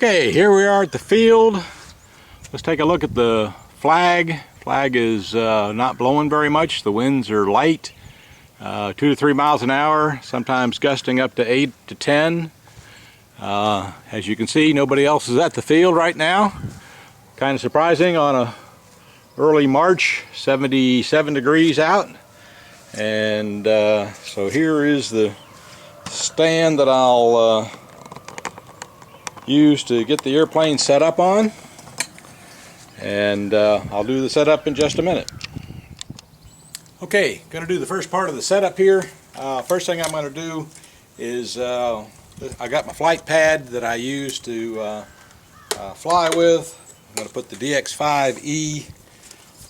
Okay, here we are at the field. Let's take a look at the flag. Flag is not blowing very much. The winds are light, 2 to 3 miles an hour, sometimes gusting up to 8 to 10. As you can see, nobody else is at the field right now. Kind of surprising on a early March, 77 degrees out. And so here is the stand that I'll use to get the airplane set up on, and I'll do the setup in just a minute. Okay, going to do the first part of the setup here. First thing I'm going to do is I got my flight pad that I use to fly with. I'm going to put the DX5E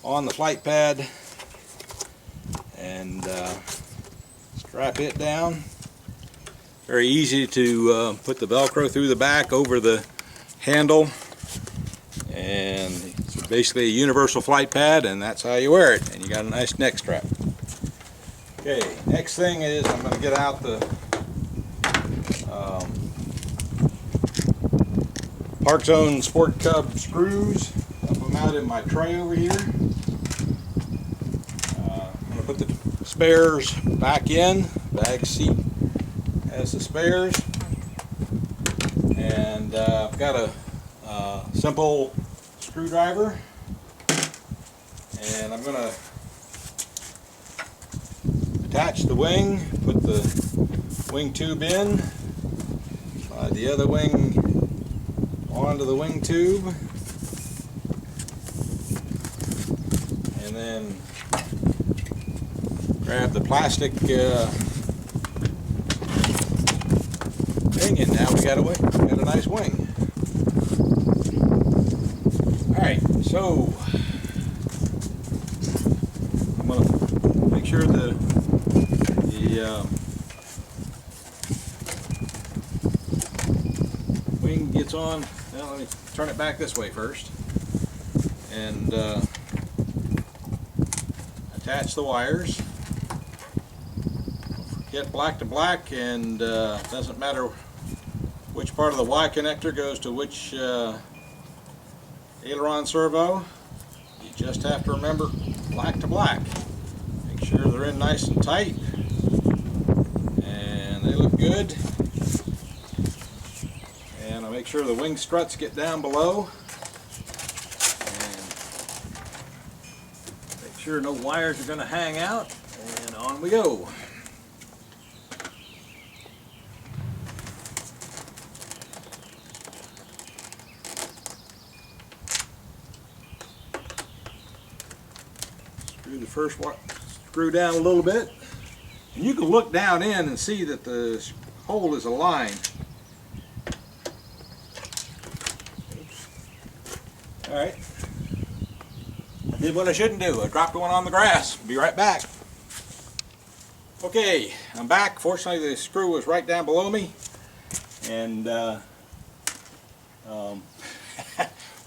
on the flight pad and strap it down. Very easy to put the Velcro through the back over the handle, and it's basically a universal flight pad, and that's how you wear it, and you got a nice neck strap. Okay, next thing is I'm going to get out the Parkzone Sport Cub screws. I'll put them out in my tray over here. I'm going to put the spares back in. Bag seat has the spares, and I've got a simple screwdriver, and I'm going to attach the wing, put the wing tube in, slide the other wing onto the wing tube, and then grab the plastic thing, and now we got a nice wing. Alright, so I'm going to make sure the wing gets on. Well, let me turn it back this way first, and attach the wires. Get black to black, and doesn't matter which part of the Y connector goes to which aileron servo. You just have to remember black to black. Make sure they're in nice and tight, and they look good. And I'll make sure the wing struts get down below, and make sure no wires are going to hang out, and on we go. Screw the first one, screw down a little bit, and you can look down in and see that the hole is aligned. Alright, I did what I shouldn't do. I dropped one on the grass. Be right back. Okay, I'm back. Fortunately, the screw was right down below me, and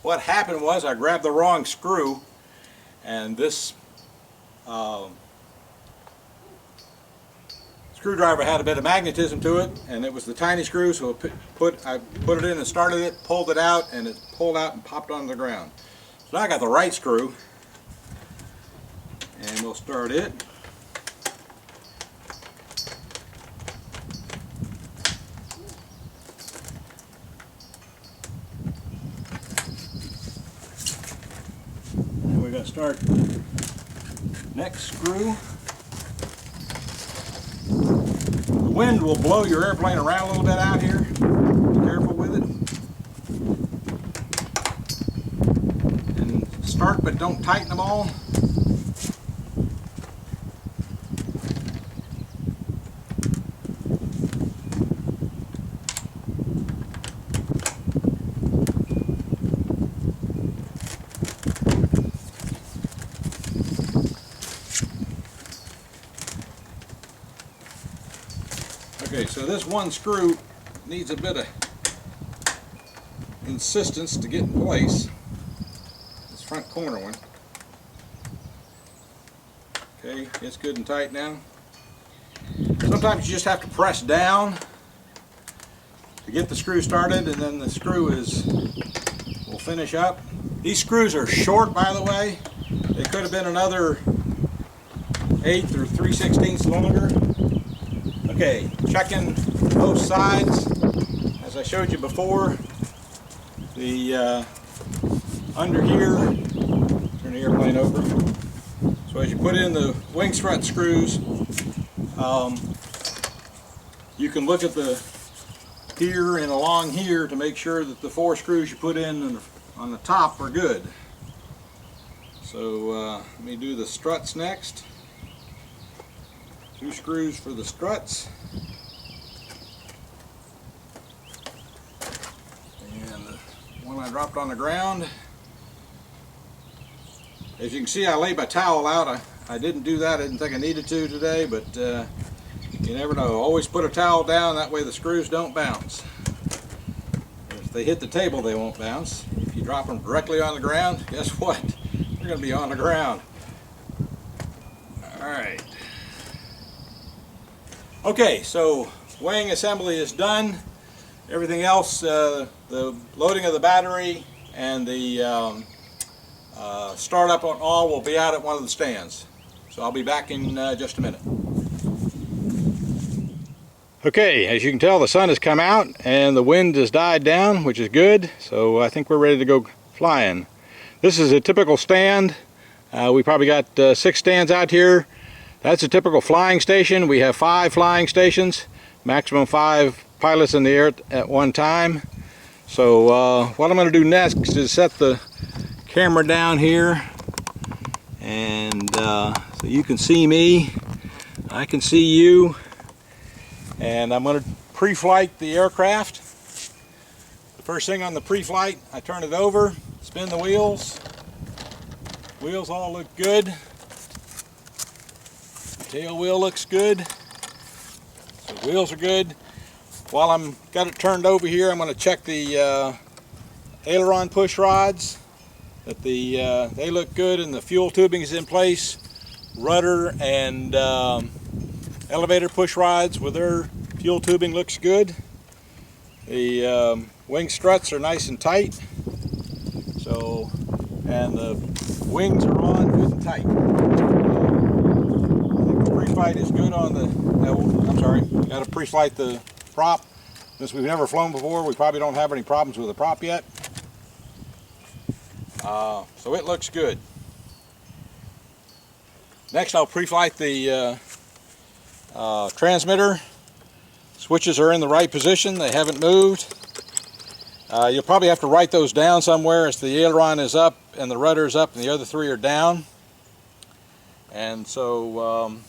what happened was I grabbed the wrong screw, and this screwdriver had a bit of magnetism to it, and it was the tiny screw, so I put it in and started it, pulled it out, and it pulled out and popped onto the ground. So now I got the right screw, and we'll start it. And we're going to start the next screw. The wind will blow your airplane around a little bit out here. Be careful with it. And start, but don't tighten them all. Okay, so this one screw needs a bit of insistence to get in place. This front corner one. Okay, it's good and tight now. Sometimes you just have to press down to get the screw started, and then the screw will finish up. These screws are short, by the way. They could have been another 1/8 or 3/16 longer. Okay, checking both sides. As I showed you before, the under here, turn the airplane over. So as you put in the wing strut screws, you can look at the here and along here to make sure that the 4 screws you put in on the top are good. So let me do the struts next. 2 screws for the struts. And the one I dropped on the ground. As you can see, I laid my towel out. I didn't do that. I didn't think I needed to today, but you never know. Always put a towel down, that way the screws don't bounce. If they hit the table, they won't bounce. If you drop them directly on the ground, guess what? They're going to be on the ground. Alright. Okay, so wing assembly is done. Everything else, the loading of the battery and the startup on all will be out at one of the stands. So I'll be back in just a minute. Okay, as you can tell, the sun has come out and the wind has died down, which is good. So I think we're ready to go flying. This is a typical stand. We probably got 6 stands out here. That's a typical flying station. We have 5 flying stations, maximum 5 pilots in the air at one time. So what I'm going to do next is set the camera down here, and so you can see me, I can see you, and I'm going to pre-flight the aircraft. The first thing on the pre-flight, I turn it over, spin the wheels. Wheels all look good. Tail wheel looks good. So the wheels are good. While I'm got it turned over here, I'm going to check the aileron push rods. That they look good and the fuel tubing is in place. Rudder and elevator push rods with their fuel tubing looks good. The wing struts are nice and tight. So, and the wings are on good and tight. I think the pre-flight is good on the. I'm sorry, got to pre-flight the prop. Since we've never flown before, we probably don't have any problems with the prop yet. So it looks good. Next, I'll pre-flight the transmitter. Switches are in the right position. They haven't moved. You'll probably have to write those down somewhere as the aileron is up and the rudder is up and the other 3 are down. And so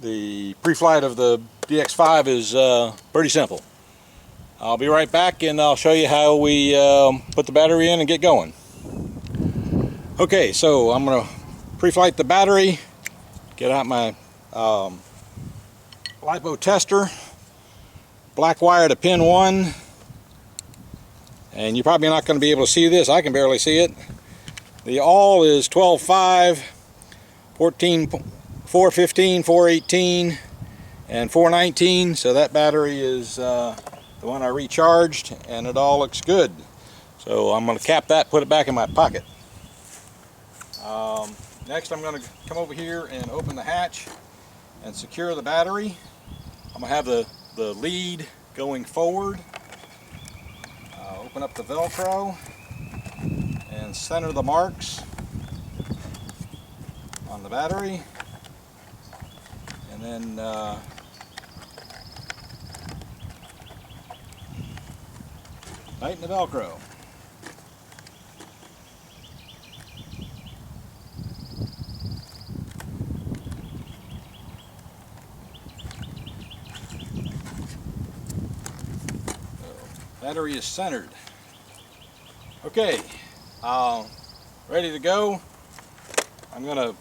the pre-flight of the DX5 is pretty simple. I'll be right back and I'll show you how we put the battery in and get going. Okay, so I'm going to pre-flight the battery, get out my LiPo tester, black wire to pin 1, and you're probably not going to be able to see this. I can barely see it. The all is 12.5, 14, 415, 418, and 419, so that battery is the one I recharged, and it all looks good. So I'm going to cap that, put it back in my pocket. Next I'm going to come over here and open the hatch and secure the battery. I'm going to have the lead going forward. Open up the Velcro and center the marks on the battery, and then tighten the Velcro. Battery is centered. Okay, ready to go. I'm going to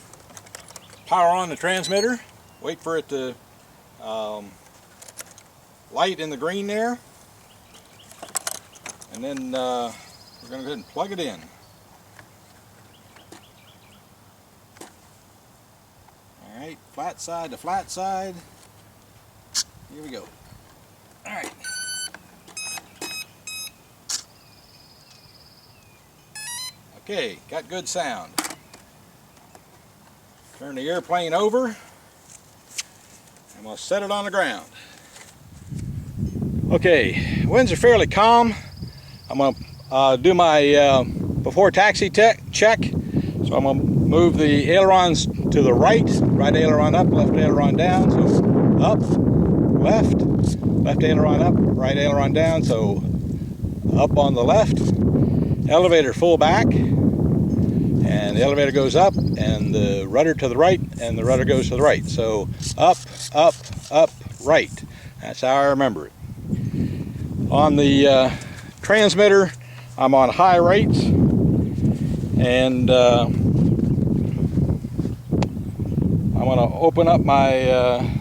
power on the transmitter, wait for it to light in the green there, and then we're going to go ahead and plug it in. Alright, flat side to flat side, Here we go. All right. Okay, got good sound. Turn the airplane over. I'm going to set it on the ground. Okay, winds are fairly calm. I'm going to do my before taxi check. So I'm going to move the ailerons to the right. Right aileron up, left aileron down. So up, left, left aileron up, right aileron down. So up on the left. Elevator full back. And the elevator goes up, and the rudder to the right, and the rudder goes to the right. So up, up, up, right. That's how I remember it. On the transmitter, I'm on high rates, and I'm going to open up my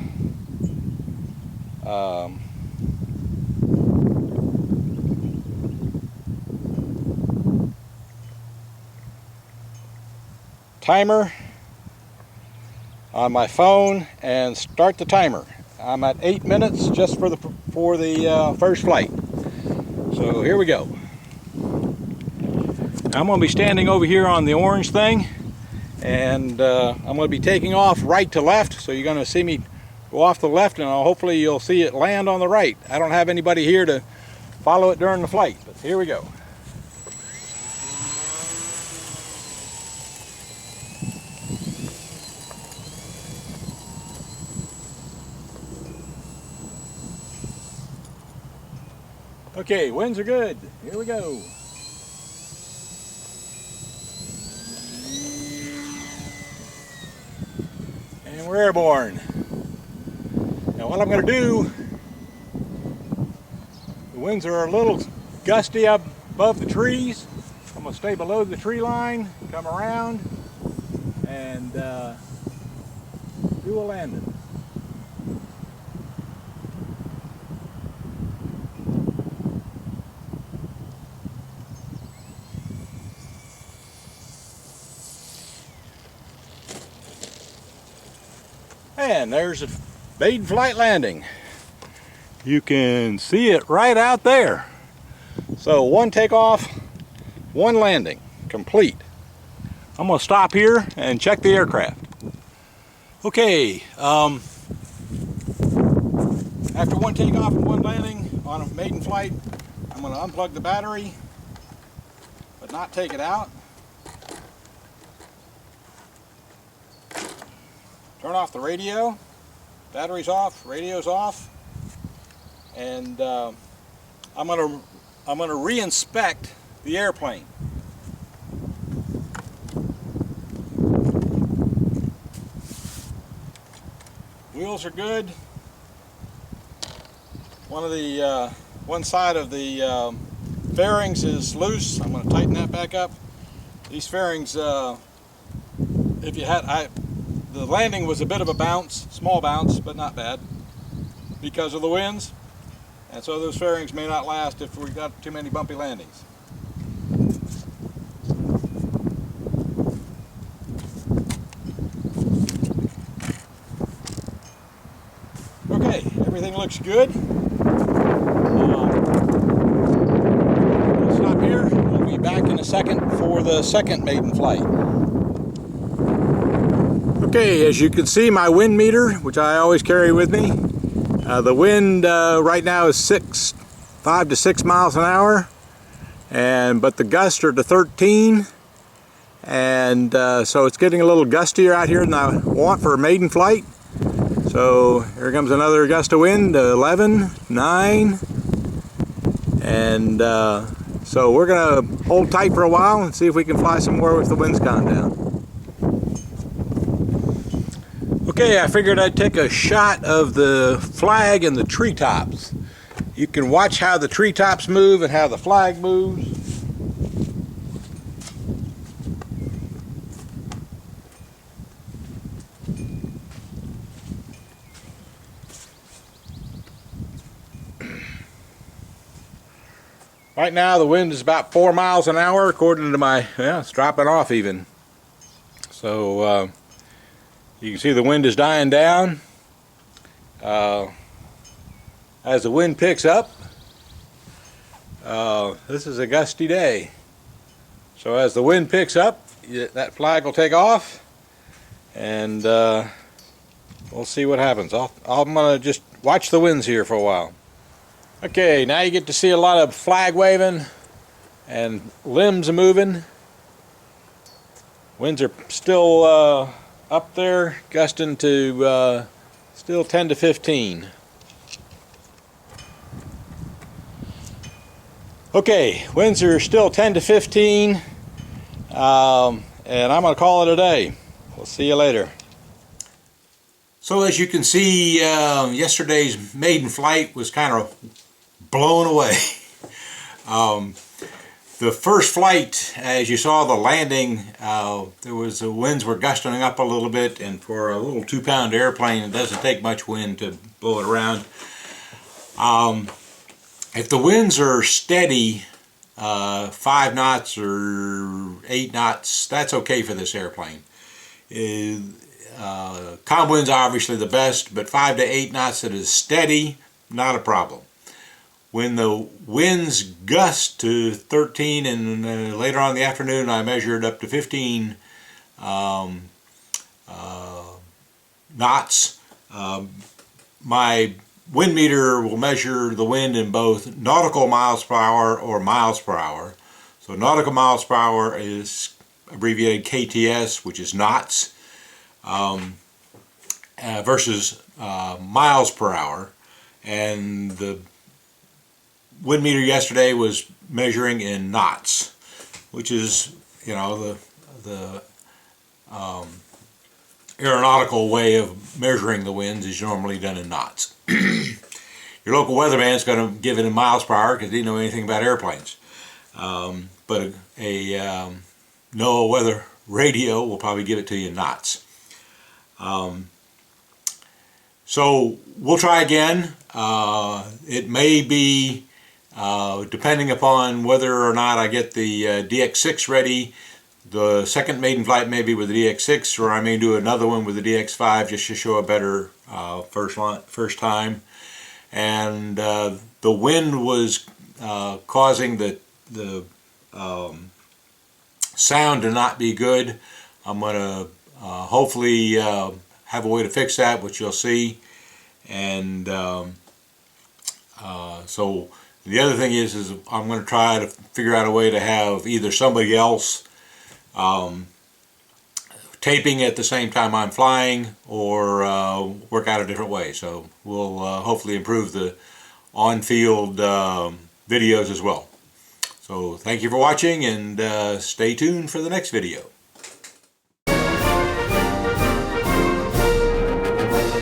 timer on my phone and start the timer. I'm at 8 minutes just for the first flight. So here we go. I'm going to be standing over here on the orange thing, and I'm going to be taking off right to left. So you're going to see me go off to the left, and hopefully you'll see it land on the right. I don't have anybody here to follow it during the flight, but here we go. Okay, winds are good. Here we go. And we're airborne. Now what I'm going to do, the winds are a little gusty up above the trees. I'm going to stay below the tree line, come around, and do a landing. And there's a Maiden flight landing. You can see it right out there. So one takeoff, one landing, complete. I'm going to stop here and check the aircraft. Okay, after one takeoff and one landing on a Maiden flight, I'm going to unplug the battery, but not take it out. Turn off the radio, battery's off, radio's off, and I'm gonna re-inspect the airplane. Wheels are good. One side of the fairings is loose. I'm going to tighten that back up. These fairings, if you had, the landing was a bit of a bounce, small bounce, but not bad, because of the winds. And so those fairings may not last if we got too many bumpy landings. Okay, everything looks good. We'll stop here. We'll be back in a second for the second Maiden flight. Okay, as you can see, my wind meter, which I always carry with me, the wind right now is 5 to 6 miles an hour, but the gusts are to 13, and so it's getting a little gustier out here than I want for a maiden flight. So here comes another gust of wind, 11, 9, and so we're going to hold tight for a while and see if we can fly some more with the winds gone down. Okay, I figured I'd take a shot of the flag and the treetops. You can watch how the treetops move and how the flag moves. Right now the wind is about 4 miles an hour according to my, yeah, it's dropping off even. So you can see the wind is dying down. as the wind picks up. This is a gusty day. So as the wind picks up, that flag will take off, and we'll see what happens. I'm going to just watch the winds here for a while. Okay, now you get to see a lot of flag waving and limbs are moving. Winds are still up there, gusting to still 10 to 15. Okay, winds are still 10 to 15, and I'm going to call it a day. We'll see you later. So as you can see, yesterday's maiden flight was kind of blown away. The first flight, as you saw the landing, the winds were gusting up a little bit, and for a little 2-pound airplane, it doesn't take much wind to blow it around. If the winds are steady, 5 knots or 8 knots, that's okay for this airplane. Calm winds are obviously the best, but 5 to 8 knots that is steady, not a problem. When the winds gust to 13 and later on in the afternoon I measured up to 15 knots, my wind meter will measure the wind in both nautical miles per hour or miles per hour. So nautical miles per hour is abbreviated KTS, which is knots, versus miles per hour. And the wind meter yesterday was measuring in knots, which is, you know, the aeronautical way of measuring the winds is normally done in knots. Your local weatherman is going to give it in miles per hour because he didn't know anything about airplanes. But a NOAA weather radio will probably give it to you in knots. So we'll try again. It may be, depending upon whether or not I get the DX6 ready, the second maiden flight may be with the DX6, or I may do another one with the DX5 just to show a better first time. And the wind was causing the sound to not be good. I'm going to hopefully have a way to fix that, which you'll see. And so the other thing is I'm going to try to figure out a way to have either somebody else taping at the same time I'm flying, or work out a different way. So we'll hopefully improve the on-field videos as well. So thank you for watching, and stay tuned for the next video.